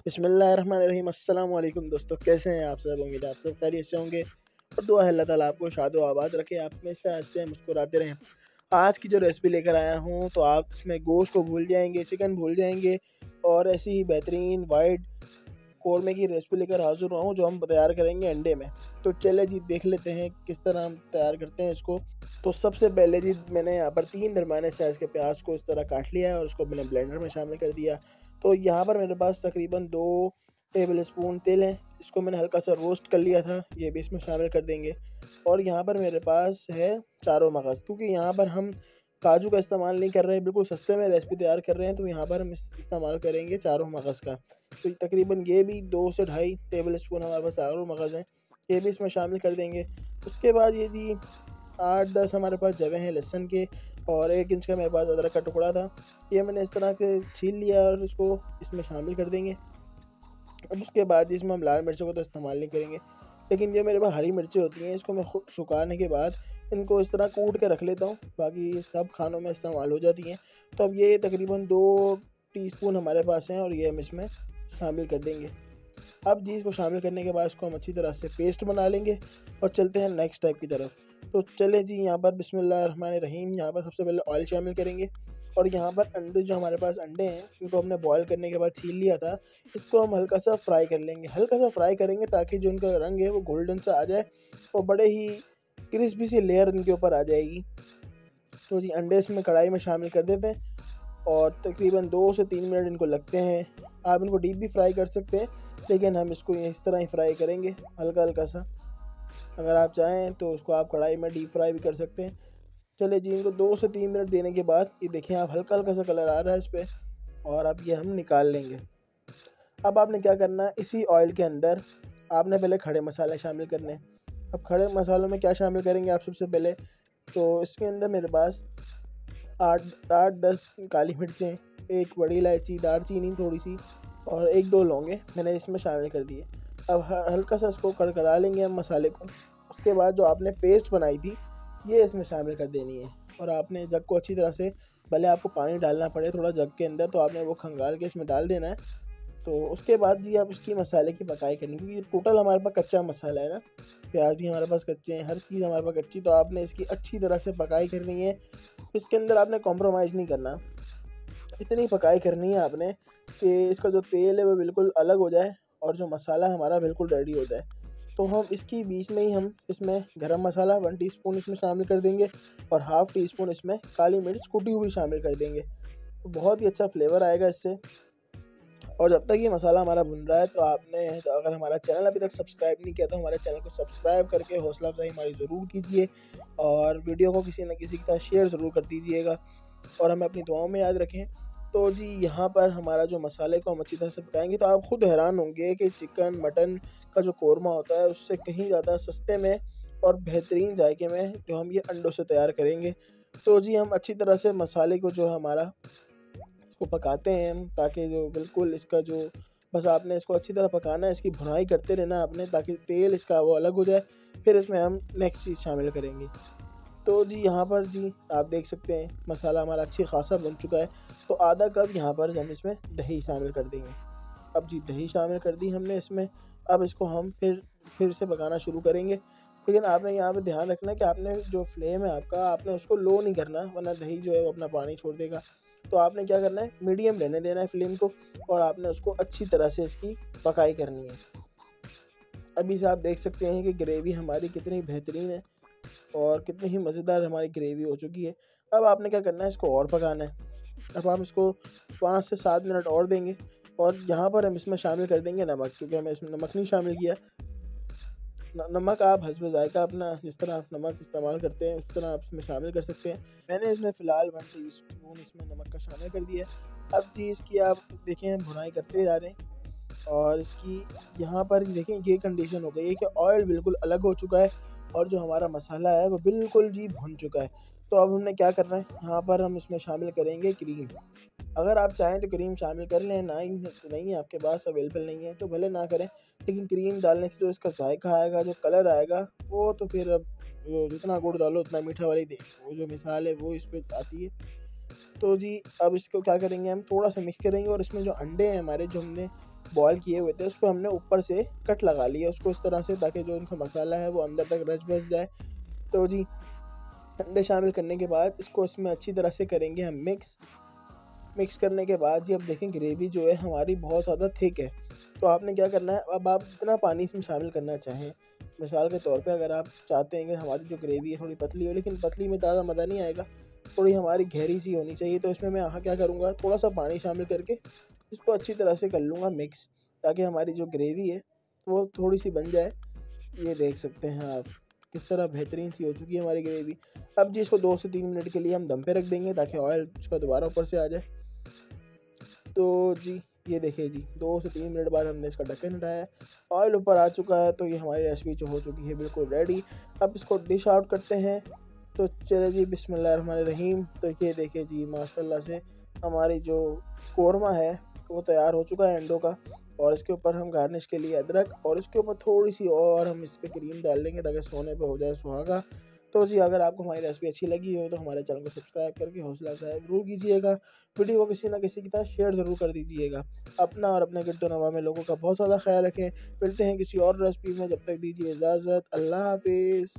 बिस्मिल्लाहिर्रहमानिर्रहीम। अस्सलाम वालेकुम दोस्तों, कैसे हैं आप सब? उम्मीद है आप सब खैरियत से होंगे और दुआ है अल्लाह ताला आपको शादो आबाद रखे, आप हमेशा हंसते मुस्कुराते रहें। आज की जो रेसिपी लेकर आया हूँ तो आप इसमें गोश्त को भूल जाएंगे, चिकन भूल जाएंगे और ऐसी ही बेहतरीन वाइट कौरमे की रेसिपी लेकर हाजिर हुआ हूँ जो हम तैयार करेंगे अंडे में। तो चले जी देख लेते हैं किस तरह हम तैयार करते हैं इसको। तो सबसे पहले जी मैंने यहाँ पर 3 दरमियाने साइज़ के प्याज को इस तरह काट लिया है और उसको मैंने ब्लेंडर में शामिल कर दिया। तो यहाँ पर मेरे पास तकरीबन 2 टेबल स्पून तेल है, इसको मैंने हल्का सा रोस्ट कर लिया था, ये भी इसमें शामिल कर देंगे। और यहाँ पर मेरे पास है चारों मगज़, क्योंकि यहाँ पर हम काजू का इस्तेमाल नहीं कर रहे हैं, बिल्कुल सस्ते में रेसिपी तैयार कर रहे हैं, तो यहाँ पर हम इस्तेमाल करेंगे चारों मगज़ का। तो तकरीबन ये भी 2 से ढाई टेबल स्पून हमारे पास चारों मगज़ हैं, ये भी इसमें शामिल कर देंगे। उसके बाद ये जी 8-10 हमारे पास जवे हैं लहसुन के और 1 इंच का मेरे पास अदरक का टुकड़ा था, ये मैंने इस तरह से छील लिया और इसको इसमें शामिल कर देंगे। अब उसके बाद इसमें हम लाल मिर्चों को तो इस्तेमाल नहीं करेंगे, लेकिन जो मेरे पास हरी मिर्चें होती हैं इसको मैं खूब सुखाने के बाद इनको इस तरह कूट के रख लेता हूँ, बाकी सब खानों में इस्तेमाल हो जाती हैं। तो अब ये तकरीबन 2 टीस्पून हमारे पास हैं और ये हम इसमें शामिल कर देंगे। अब जी इसको शामिल करने के बाद इसको हम अच्छी तरह से पेस्ट बना लेंगे और चलते हैं नेक्स्ट स्टेप की तरफ। तो चलें जी, यहाँ पर बिस्मिल्लाहिर्रहमानिर्रहीम, यहाँ पर सबसे पहले ऑयल शामिल करेंगे और यहाँ पर अंडे, जो हमारे पास अंडे हैं इनको हमने बॉयल करने के बाद छील लिया था, इसको हम हल्का सा फ्राई कर लेंगे। हल्का सा फ्राई करेंगे ताकि जो इनका रंग है वो गोल्डन सा आ जाए और बड़े ही क्रिस्पी सी लेयर इनके ऊपर आ जाएगी। तो जी अंडे इसमें कढ़ाई में शामिल कर देते हैं और तकरीबन 2 से 3 मिनट इनको लगते हैं। आप इनको डीप भी फ्राई कर सकते हैं, लेकिन हम इसको इस तरह ही फ्राई करेंगे हल्का हल्का सा। अगर आप चाहें तो उसको आप कढ़ाई में डीप फ्राई भी कर सकते हैं। चलिए जी, इनको 2 से 3 मिनट देने के बाद ये देखें आप हल्का हल्का सा कलर आ रहा है इस पर, और अब ये हम निकाल लेंगे। अब आपने क्या करना है, इसी ऑयल के अंदर आपने पहले खड़े मसाले शामिल करने हैं। अब खड़े मसालों में क्या शामिल करेंगे आप सबसे पहले, तो इसके अंदर मेरे पास 8-10 काली मिर्चें, 1 बड़ी इलायची, दालचीनी थोड़ी सी और 1-2 लौंगे मैंने इसमें शामिल कर दिए। अब हल्का सा इसको कड़कड़ा लेंगे हम मसाले को। उसके बाद जो आपने पेस्ट बनाई थी ये इसमें शामिल कर देनी है और आपने जग को अच्छी तरह से, भले आपको पानी डालना पड़े थोड़ा जग के अंदर, तो आपने वो खंगाल के इसमें डाल देना है। तो उसके बाद जी आप इसकी मसाले की पकाई करनी, क्योंकि टोटल हमारे पास कच्चा मसाला है ना, प्याज भी हमारे पास कच्चे हैं, हर चीज़ हमारे पास कच्ची, तो आपने इसकी अच्छी तरह से पकाई करनी है। इसके अंदर आपने कॉम्प्रोमाइज़ नहीं करना, इतनी पकाई करनी है आपने कि इसका जो तेल है वो बिल्कुल अलग हो जाए और जो मसाला हमारा बिल्कुल रेडी हो जाए। तो हम इसकी बीच में ही हम इसमें गरम मसाला 1 टीस्पून इसमें शामिल कर देंगे और हाफ़ टी स्पून इसमें काली मिर्च कुटी हुई शामिल कर देंगे। तो बहुत ही अच्छा फ्लेवर आएगा इससे। और जब तक ये मसाला हमारा भुन रहा है तो आपने, तो अगर हमारा चैनल अभी तक सब्सक्राइब नहीं किया तो हमारे चैनल को सब्सक्राइब करके हौसला अफजाई हमारी ज़रूर कीजिए और वीडियो को किसी न किसी के साथ शेयर ज़रूर कर दीजिएगा और हमें अपनी दुआओं में याद रखें। तो जी यहाँ पर हमारा जो मसाले को हम अच्छी तरह से पकाएंगे तो आप खुद हैरान होंगे कि चिकन मटन का जो कौरमा होता है उससे कहीं ज़्यादा सस्ते में और बेहतरीन जायके में जो हम ये अंडों से तैयार करेंगे। तो जी हम अच्छी तरह से मसाले को जो हमारा इसको पकाते हैं हम, ताकि जो बिल्कुल इसका जो, बस आपने इसको अच्छी तरह पकाना है, इसकी भुनाई करते रहना आपने ताकि तेल इसका वो अलग हो जाए। फिर इसमें हम नेक्स्ट चीज़ शामिल करेंगे। तो जी यहाँ पर जी आप देख सकते हैं मसाला हमारा अच्छी खासा बन चुका है। तो आधा कप यहाँ पर हम इसमें दही शामिल कर देंगे। अब जी दही शामिल कर दी हमने इसमें, अब इसको हम फिर से पकाना शुरू करेंगे। लेकिन आपने यहाँ पे ध्यान रखना है कि आपने जो फ्लेम है आपका, आपने उसको लो नहीं करना, वरना दही जो है वो अपना पानी छोड़ देगा। तो आपने क्या करना है, मीडियम रहने देना है फ्लेम को और आपने उसको अच्छी तरह से इसकी पकाई करनी है। अभी से आप देख सकते हैं कि ग्रेवी हमारी कितनी बेहतरीन है और कितनी ही मज़ेदार हमारी ग्रेवी हो चुकी है। अब आपने क्या करना है, इसको और पकाना है। अब हम इसको 5 से 7 मिनट और देंगे और यहाँ पर हम इसमें शामिल कर देंगे नमक, क्योंकि हमें इसमें नमक नहीं शामिल किया। नमक आप हस्ब ज़ायक़ा अपना, जिस तरह आप नमक इस्तेमाल करते हैं उस तरह आप इसमें शामिल कर सकते हैं। मैंने इसमें फ़िलहाल 1 टीस्पून इसमें नमक का शामिल कर दिया है। अब जी इसकी आप देखें भुनाई करते जा रहे हैं और इसकी यहाँ पर देखें ये कंडीशन हो गई है कि ऑयल बिल्कुल अलग हो चुका है और जो हमारा मसाला है वो बिल्कुल जी भुन चुका है। तो अब हमने क्या करना है, यहाँ पर हम इसमें शामिल करेंगे क्रीम। अगर आप चाहें तो क्रीम शामिल कर लें, ना ही नहीं है आपके पास, अवेलेबल नहीं है तो भले ना करें, लेकिन क्रीम डालने से जो इसका जायका आएगा, जो कलर आएगा, वो तो फिर अब वो जितना गुड़ डालो उतना मीठा वाली वो जो मिसाल है वो इस पर आती है। तो जी अब इसको क्या करेंगे, हम थोड़ा सा मिक्स करेंगे और इसमें जो अंडे हैं हमारे, जो हमने बॉयल किए हुए थे उस पर हमने ऊपर से कट लगा लिया उसको इस तरह से, ताकि जो उनका मसाला है वो अंदर तक रच बस जाए। तो जी अंडे शामिल करने के बाद इसको इसमें अच्छी तरह से करेंगे हम मिक्स करने के बाद जी अब देखें ग्रेवी जो है हमारी बहुत ज़्यादा थिक है। तो आपने क्या करना है, अब आप जितना पानी इसमें शामिल करना चाहें, मिसाल के तौर पे अगर आप चाहते हैं कि हमारी जो ग्रेवी है थोड़ी पतली हो, लेकिन पतली में ज़्यादा मज़ा नहीं आएगा, थोड़ी हमारी गहरी सी होनी चाहिए, तो इसमें मैं यहाँ क्या करूँगा, थोड़ा सा पानी शामिल करके इसको अच्छी तरह से कर लूँगा मिक्स, ताकि हमारी जो ग्रेवी है वो थोड़ी सी बन जाए। ये देख सकते हैं आप किस तरह बेहतरीन सी हो चुकी है हमारी ग्रेवी। अब जी इसको 2 से 3 मिनट के लिए हम दम पे रख देंगे ताकि ऑयल उसका दोबारा ऊपर से आ जाए। तो जी ये देखिए जी 2 से 3 मिनट बाद हमने इसका ढक्कन हटाया, ऑयल ऊपर आ चुका है, तो ये हमारी रेसिपी जो हो चुकी है बिल्कुल रेडी। अब इसको डिश आउट करते हैं। तो चलिए जी बिस्मिल्लाहिर्रहमानिर्रहीम। तो ये देखिए जी माशाल्लाह से हमारी जो कोरमा है वो तैयार हो चुका है अंडों का, और इसके ऊपर हम गार्निश के लिए अदरक और इसके ऊपर थोड़ी सी और हम इस पर क्रीम डाल देंगे ताकि सोने पे हो जाए सुहागा। तो जी अगर आपको हमारी रेसिपी अच्छी लगी हो तो हमारे चैनल को सब्सक्राइब करके हौसला अफजाई ज़रूर कीजिएगा, वीडियो को किसी ना किसी के साथ शेयर ज़रूर कर दीजिएगा। अपना और अपने गिरदोनवा में लोगों का बहुत ज़्यादा ख्याल रखें। मिलते हैं किसी और रेसिपी में, जब तक दीजिए इजाज़त। अल्लाह हाफिज़।